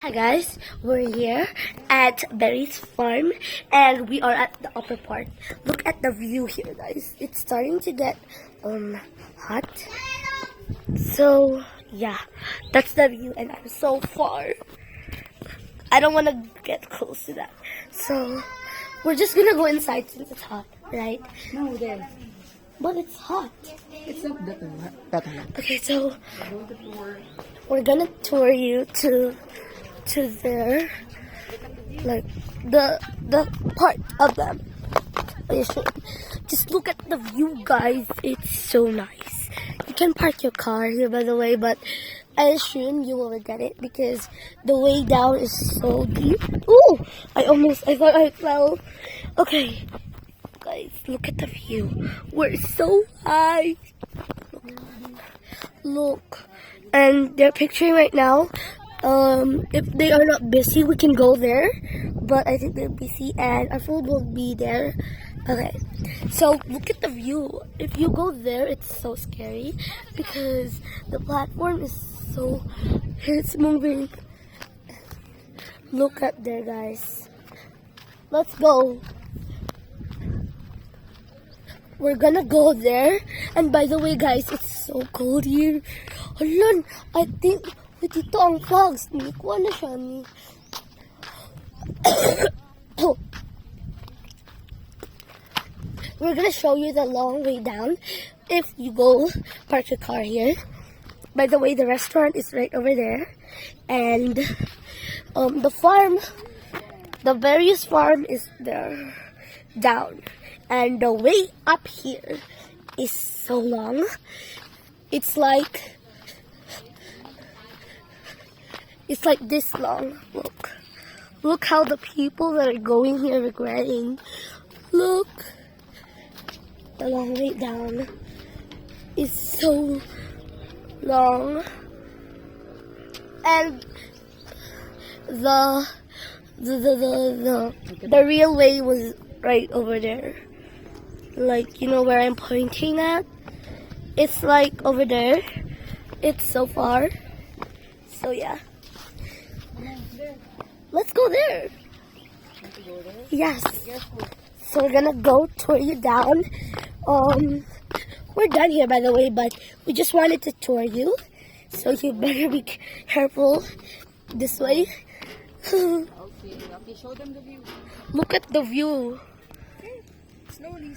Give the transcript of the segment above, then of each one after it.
Hi guys, we're here at Berry's farm and we are at the upper part. Look at the view here guys. It's starting to get hot. So yeah, that's the view and I'm so far. I don't want to get close to that. So we're just gonna go inside since it's hot, right? No, there. But it's hot. It's not that one. That one. Okay, so we're gonna tour you to their like the part of them. Just look at the view guys, it's so nice. You can park your car here by the way, but I assume you will regret it because the way down is so deep. Ooh, I thought I fell. Okay guys, look at the view. We're so high. Look. And they're picturing right now. If they are not busy, we can go there. But I think they're busy and our food will be there. Okay. So look at the view. If you go there, it's so scary because the platform is so it's moving. Look at there, guys. Let's go. We're gonna go there. And by the way, guys, it's so cold here. Hold I think dito ang frogs. Hindi ko na siya ni. We're gonna show you the long way down. If you go park your car here. By the way, the restaurant is right over there. And the farm, the Berry's farm is there down. And the way up here is so long. It's like this long. Look how the people that are going here are regretting. Look, the long way down is so long, and the real way was right over there. Like, you know where I'm pointing at? It's like over there. It's so far. So yeah. Let's go there. Yes. So we're gonna go tour you down. We're done here by the way, but we just wanted to tour you. So you better be careful this way. Okay, show them the view. Look at the view. Okay. Slowly.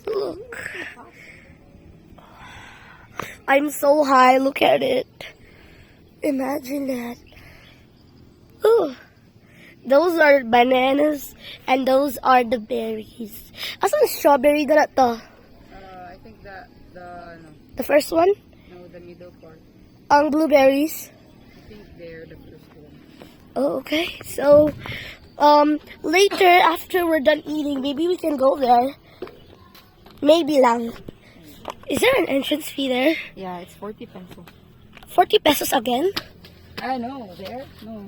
Look. I'm so high, look at it. Imagine that. Ooh. Those are bananas and those are the berries. Asan the strawberry na to? I think The first one? No, the middle part. Ang blueberries. I think they're the first one. Oh, okay. So, later after we're done eating, maybe we can go there. Maybe lang. Is there an entrance fee there? Yeah, it's 40 pesos. 40 pesos again? No,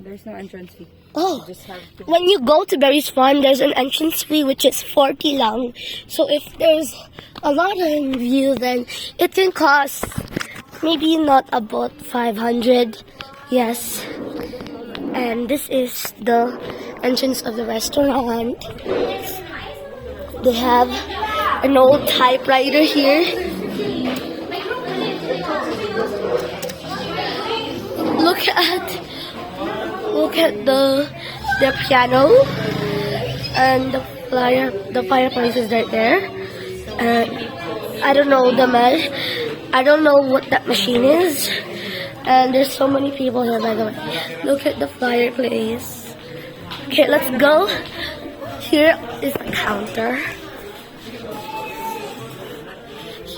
there's no entrance fee. Oh, You just have to. when you go to Berry's Farm, there's an entrance fee which is 40 lang. So if there's a lot of view, then it can cost maybe not about 500. Yes. And this is the entrance of the restaurant. They have an old typewriter here. Look at the piano and the fireplace is right there. I don't know I don't know what that machine is. And there's so many people here by the way. Look at the fireplace. Okay, let's go. Here is the counter.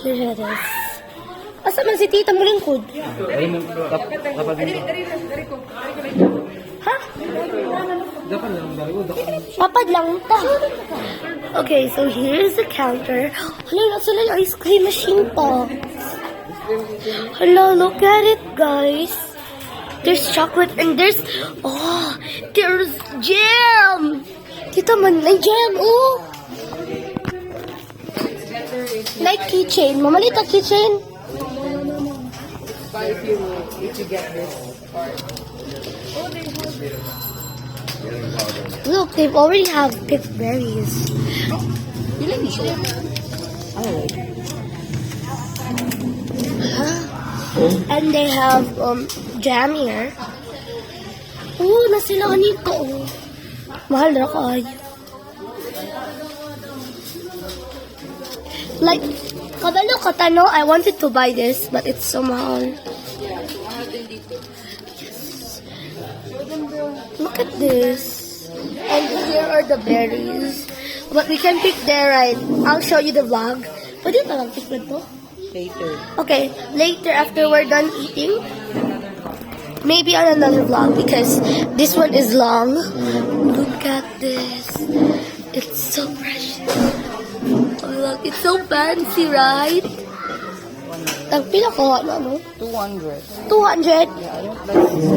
Here it is. Asa man si tita mo lingkod? Ha? Papad lang ta. Okay, so here's the counter. Hala, nasa lang ice cream machine pa. Hello, look at it, guys. There's chocolate and there's jam. Kita man, may jam, oh. Like keychain. Mamalit ang keychain. But if you get this part, Look, they already have picked berries. Oh. And they have jam here. Oh, nasilaan nito. Oh. Mahal na kayo. Like, kabalo katano, I wanted to buy this, but it's so mahal. Look at this. And here are the berries. But we can pick there, right? I'll show you the vlog. Pwede ba lang pick nito? Later. Okay, later after we're done eating, maybe on another vlog because this one is long. Look at this. It's so precious. Oh, look, it's so fancy, right? Ang pinakawa na, no? 200. 200. Yeah, I don't like this.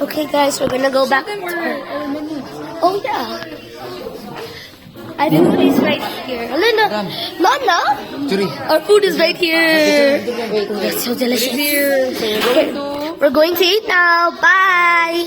Okay, guys, we're gonna go back. Oh, yeah. Our food is right here. Alina, Nana, our food is right here. Oh, it's so delicious. Here. So you're going to... We're going to eat now. Bye.